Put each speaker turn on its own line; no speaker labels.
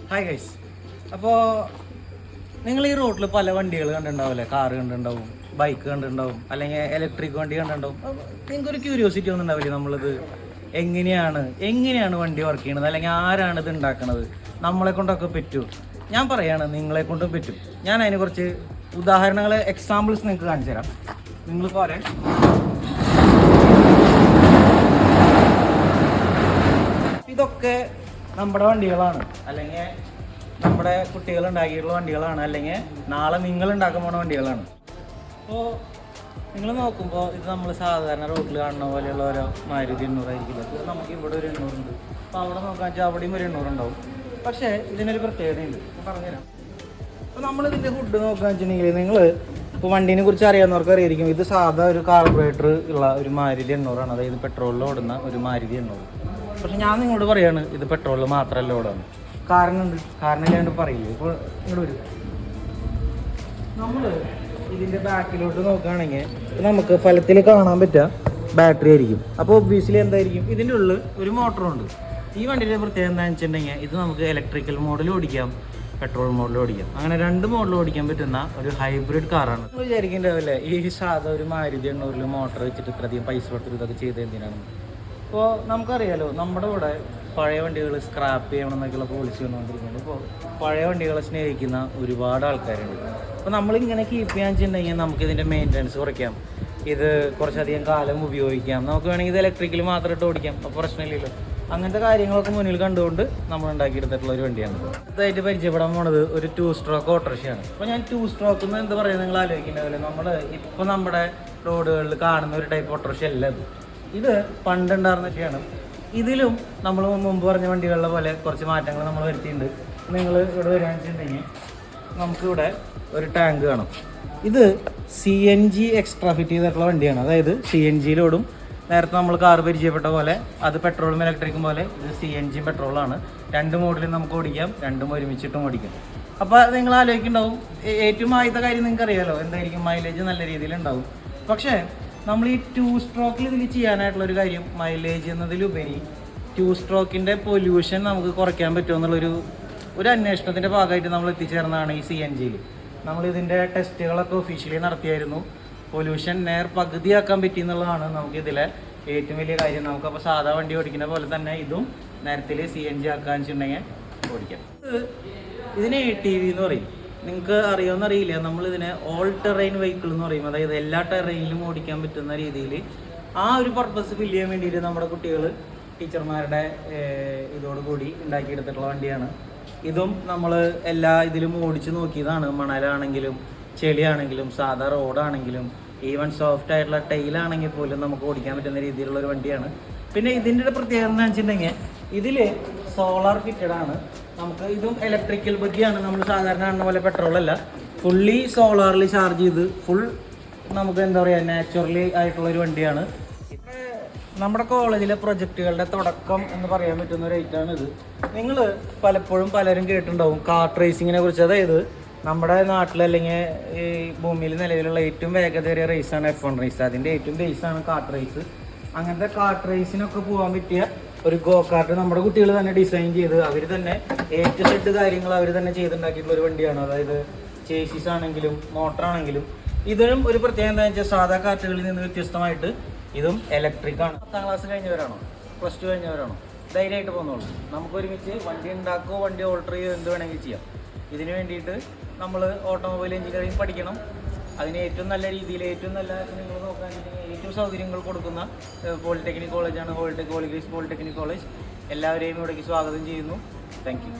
Hi guys. അപ്പോൾ നിങ്ങൾ ഈ റോഡിൽ പല വണ്ടികൾ കണ്ടിട്ടുണ്ടാവില്ലേ? കാറ് കണ്ടിട്ടുണ്ടാവും, ബൈക്ക് കണ്ടിട്ടുണ്ടാവും, അല്ലെങ്കിൽ ഇലക്ട്രിക് വണ്ടി കണ്ടിട്ടുണ്ടാവും. നിങ്ങൾക്കൊരു ക്യൂരിയോസിറ്റി ഒന്നും ഉണ്ടാവില്ലേ? നമ്മളിത് എങ്ങനെയാണ് വണ്ടി വർക്ക് ചെയ്യണത്, അല്ലെങ്കിൽ ആരാണ് ഇത് ഉണ്ടാക്കണത്, നമ്മളെ കൊണ്ടൊക്കെ പറ്റുമോ? ഞാൻ പറയാണ്, നിങ്ങളെ കൊണ്ടും പറ്റും. ഞാൻ അതിന് കുറച്ച് ഉദാഹരണങ്ങൾ, എക്സാമ്പിൾസ് നിങ്ങൾക്ക് കാണിച്ചു തരാം. നിങ്ങൾ പോരെ, ഇതൊക്കെ നമ്മുടെ വണ്ടികളാണ്, അല്ലെങ്കിൽ നമ്മുടെ കുട്ടികൾ ഉണ്ടാക്കിയിട്ടുള്ള വണ്ടികളാണ്, അല്ലെങ്കിൽ നാളെ നിങ്ങൾ ഉണ്ടാക്കാൻ പോണ വണ്ടികളാണ്. അപ്പോൾ നിങ്ങൾ നോക്കുമ്പോൾ ഇത് നമ്മൾ സാധാരണ റോഡിൽ കാണുന്ന പോലെയുള്ള ഓരോ മാരുതി 800 ആയിരിക്കില്ല. ഇത് നമുക്ക് ഇവിടെ ഒരു 800 ഉണ്ട്. അപ്പോൾ അവിടെ നോക്കാൻ വെച്ചാൽ അവിടെയും ഒരു 800 ഉണ്ടാവും. പക്ഷേ ഇതിനൊരു പ്രത്യേകതയുണ്ട്, ഞാൻ പറഞ്ഞുതരാം. അപ്പോൾ നമ്മളിതിൻ്റെ ഫുഡ് നോക്കുകയെന്ന് വെച്ചിട്ടുണ്ടെങ്കിൽ, നിങ്ങൾ ഇപ്പോൾ വണ്ടീനെ കുറിച്ച് അറിയാവുന്നവർക്ക് അറിയായിരിക്കും, ഇത് സാധാ ഒരു കാർബറേറ്റർ ഉള്ള ഒരു മാരുതി 800 ആണ്. അതായത് പെട്രോളിൽ ഓടുന്ന ഒരു മാരുതി 800. പക്ഷെ ഞാൻ നിങ്ങളോട് പറയാണ്, ഇത് പെട്രോളിൽ മാത്രമല്ല ഓടാണ്. കാരണം ഇല്ലാണ്ട് പറയില്ല. ഇപ്പോൾ ഇങ്ങോട്ട് വരും, നമ്മൾ ഇതിൻ്റെ ബാക്കിലോട്ട് നോക്കുകയാണെങ്കിൽ നമുക്ക് ഫലത്തിൽ കാണാൻ പറ്റുക ബാറ്ററി ആയിരിക്കും. അപ്പോൾ ഒബ്വിയസ്ലി എന്തായിരിക്കും, ഇതിൻ്റെ ഉള്ളിൽ ഒരു മോട്ടറുണ്ട്. ഈ വണ്ടിയുടെ പ്രത്യേകത എന്താണെന്ന് വെച്ചിട്ടുണ്ടെങ്കിൽ, ഇത് നമുക്ക് ഇലക്ട്രിക്കൽ മോഡിൽ ഓടിക്കാം, പെട്രോൾ മോഡിൽ ഓടിക്കാം. അങ്ങനെ 2 മോഡിൽ ഓടിക്കാൻ പറ്റുന്ന ഒരു ഹൈബ്രിഡ് കാറാണ്. നമ്മൾ വിചാരിക്കേണ്ടതല്ലേ, ഈ സാധാ ഒരു മാരുതി 800 മോട്ടർ വെച്ചിട്ട് ഇത്രയധികം പൈസ കൊടുത്തിട്ട് ഇതൊക്കെ ചെയ്ത് എന്തിനാണ്? ഇപ്പോൾ നമുക്കറിയാലോ, നമ്മുടെ ഇവിടെ പഴയ വണ്ടികൾ സ്ക്രാപ്പ് ചെയ്യണം എന്നൊക്കെയുള്ള പോളിസി വന്നുകൊണ്ടിരിക്കുന്നുണ്ട്. ഇപ്പോൾ പഴയ വണ്ടികളെ സ്നേഹിക്കുന്ന ഒരുപാട് ആൾക്കാരുണ്ട്. അപ്പോൾ നമ്മളിങ്ങനെ കീപ്പ് ചെയ്യാൻ വെച്ചിട്ടുണ്ടെങ്കിൽ നമുക്കിതിൻ്റെ മെയിൻ്റനൻസ് കുറയ്ക്കാം, ഇത് കുറച്ചധികം കാലം ഉപയോഗിക്കാം. നമുക്ക് വേണമെങ്കിൽ ഇത് ഇലക്ട്രിക്കൽ മാത്രമായിട്ട് ഓടിക്കാം, അപ്പോൾ പ്രശ്നമില്ലല്ലോ. അങ്ങനത്തെ കാര്യങ്ങളൊക്കെ മുന്നിൽ കണ്ടുകൊണ്ട് നമ്മൾ ഉണ്ടാക്കിയെടുത്തിട്ടുള്ള ഒരു വണ്ടിയാണ്. ഇതായിട്ട് പരിചയപ്പെടാൻ പോണത് ഒരു 2 സ്ട്രോക്ക് ഓട്ടോറിക്ഷയാണ്. അപ്പോൾ ഞാൻ 2 സ്ട്രോക്ക് എന്ന് എന്താ പറയുക, നിങ്ങൾ ആലോചിക്കേണ്ടതല്ലേ, നമ്മൾ ഇപ്പോൾ നമ്മുടെ റോഡുകളിൽ കാണുന്ന ഒരു ടൈപ്പ് ഓട്ടോറിക്ഷ അല്ല ഇത് പണ്ടുണ്ടായിരുന്നൊക്കെയാണ്. ഇതിലും നമ്മൾ മുമ്പ് പറഞ്ഞ വണ്ടികളിലെ പോലെ കുറച്ച് മാറ്റങ്ങൾ നമ്മൾ വരുത്തിയിട്ടുണ്ട്. നിങ്ങൾ ഇവിടെ വരികയാണെന്ന് വെച്ചിട്ടുണ്ടെങ്കിൽ നമുക്കിവിടെ ഒരു ടാങ്ക് കാണാം. ഇത് CNG എക്സ്ട്രാ ഫിറ്റ് ചെയ്തിട്ടുള്ള വണ്ടിയാണ്. അതായത് CNGയിലോടും. നേരത്തെ നമ്മൾ കാർ പരിചയപ്പെട്ട പോലെ അത് പെട്രോളും ഇലക്ട്രിക്കും പോലെ ഇത് CNG പെട്രോളാണ്. 2 മോഡിലും നമുക്ക് ഓടിക്കാം, 2ഉം ഒരുമിച്ചിട്ടും ഓടിക്കാം. അപ്പോൾ നിങ്ങൾ ആലോചിക്കുന്നുണ്ടാവും, ഏറ്റവും ആദ്യത്തെ കാര്യം നിങ്ങൾക്ക് അറിയാമല്ലോ എന്തായിരിക്കും, മൈലേജ് നല്ല രീതിയിലുണ്ടാവും. പക്ഷേ നമ്മൾ ഈ 2 സ്ട്രോക്കിൽ ഇതിൽ ചെയ്യാനായിട്ടുള്ളൊരു കാര്യം, മൈലേജ് എന്നതിലുപരി 2 സ്ട്രോക്കിൻ്റെ പൊല്യൂഷൻ നമുക്ക് കുറയ്ക്കാൻ പറ്റുമെന്നുള്ളൊരു അന്വേഷണത്തിൻ്റെ ഭാഗമായിട്ട് നമ്മൾ എത്തിച്ചേർന്നതാണ് ഈ CNGയിൽ. നമ്മളിതിൻ്റെ ടെസ്റ്റുകളൊക്കെ ഒഫീഷ്യലി നടത്തിയായിരുന്നു. പൊല്യൂഷൻ പകുതിയാക്കാൻ പറ്റിയെന്നുള്ളതാണ് നമുക്കിതിലെ ഏറ്റവും വലിയ കാര്യം. നമുക്കപ്പോൾ സാധാ വണ്ടി ഓടിക്കുന്ന പോലെ തന്നെ ഇതും നേരത്തിൽ CNG ആക്കാൻ വെച്ചിട്ടുണ്ടെങ്കിൽ ഓടിക്കാം. ഇതിന് ATV എന്ന് പറയും. നിങ്ങൾക്ക് അറിയാമെന്ന് അറിയില്ല, നമ്മളിതിനെ ഓൾ ടെറൈൻ വെഹിക്കിൾ എന്ന് പറയും. അതായത് എല്ലാ ടെറൈനിലും ഓടിക്കാൻ പറ്റുന്ന രീതിയിൽ ആ ഒരു പർപ്പസ് ഫില്ല് ചെയ്യാൻ വേണ്ടിയിട്ട് നമ്മുടെ കുട്ടികൾ ടീച്ചർമാരുടെ ഇതോടുകൂടി ഉണ്ടാക്കിയെടുത്തിട്ടുള്ള വണ്ടിയാണ്. ഇതും നമ്മൾ എല്ലാ ഇതിലും ഓടിച്ച് നോക്കിയതാണ്. മണലാണെങ്കിലും ചെളിയാണെങ്കിലും സാധാ റോഡാണെങ്കിലും ഈവൻ സോഫ്റ്റ് ആയിട്ടുള്ള ടൈലാണെങ്കിൽ പോലും നമുക്ക് ഓടിക്കാൻ പറ്റുന്ന രീതിയിലുള്ളൊരു വണ്ടിയാണ്. പിന്നെ ഇതിൻ്റെ ഒരു പ്രത്യേകത എന്ന് വെച്ചിട്ടുണ്ടെങ്കിൽ, ഇതിൽ സോളാർ ഫിറ്റഡ് ആണ്. നമുക്ക് ഇതും ഇലക്ട്രിക്കൽ ബഗ്ഗിയാണ്. നമ്മൾ സാധാരണ കാണുന്ന പോലെ പെട്രോളല്ല, ഫുള്ളി സോളാറിൽ ചാർജ് ചെയ്ത് ഫുൾ നമുക്ക് എന്താ പറയുക നാച്ചുറലി ആയിട്ടുള്ളൊരു വണ്ടിയാണ്. നമ്മുടെ കോളേജിലെ പ്രൊജക്റ്റുകളുടെ തുടക്കം എന്ന് പറയാൻ പറ്റുന്ന ഒരു ഐറ്റാണ് ഇത്. നിങ്ങൾ പലപ്പോഴും പലരും കേട്ടിട്ടുണ്ടാവും കാർട്ട് റേസിങ്ങിനെ കുറിച്ച്. അതായത് നമ്മുടെ നാട്ടിൽ അല്ലെങ്കിൽ ഈ ഭൂമിയിൽ നിലവിലുള്ള ഏറ്റവും വേഗതയേറിയ റേസാണ് F1 റേസ്. അതിൻ്റെ ഏറ്റവും ബേസാണ് കാർട്ട് റേസ്. അങ്ങനത്തെ കാർട്ട് റേസിനൊക്കെ പോകാൻ പറ്റിയ ഒരു ഗോ കാർട്ട് നമ്മുടെ കുട്ടികൾ തന്നെ ഡിസൈൻ ചെയ്ത് അവർ തന്നെ A to Z കാര്യങ്ങൾ അവർ തന്നെ ചെയ്തുണ്ടാക്കിയിട്ടുള്ള ഒരു വണ്ടിയാണ്. അതായത് ചേസിസ് ആണെങ്കിലും മോട്ടറാണെങ്കിലും. ഇതിനും ഒരു പ്രത്യേകത എന്താണെന്ന് വെച്ചാൽ, സാധാ കാർട്ടുകളിൽ നിന്ന് വ്യത്യസ്തമായിട്ട് ഇതും ഇലക്ട്രിക്കാണ്. 10ാം ക്ലാസ് കഴിഞ്ഞവരാണോ, +2 കഴിഞ്ഞവരാണോ, ധൈര്യമായിട്ട് പോകുന്നുള്ളൂ. നമുക്ക് ഒരുമിച്ച് വണ്ടി ഉണ്ടാക്കുകയോ വണ്ടി ഓൾട്ടർ ചെയ്യുകയോ എന്ത് വേണമെങ്കിൽ ചെയ്യാം. ഇതിന് വേണ്ടിയിട്ട് നമ്മൾ ഓട്ടോമൊബൈൽ എഞ്ചിനീയറിംഗ് പഠിക്കണം. അതിന് ഏറ്റവും നല്ല രീതിയിൽ ഏറ്റവും നല്ല നിങ്ങൾ നോക്കുകയാണെന്നുണ്ടെങ്കിൽ ഏറ്റവും സൗകര്യങ്ങൾ കൊടുക്കുന്ന പോളിടെക്നിക് കോളേജാണ് ഹോളിടെക്, ഹോളി ഗ്രേസ് പോളിടെക്നിക് കോളേജ്. എല്ലാവരെയും ഇവിടേക്ക് സ്വാഗതം ചെയ്യുന്നു. Thank you.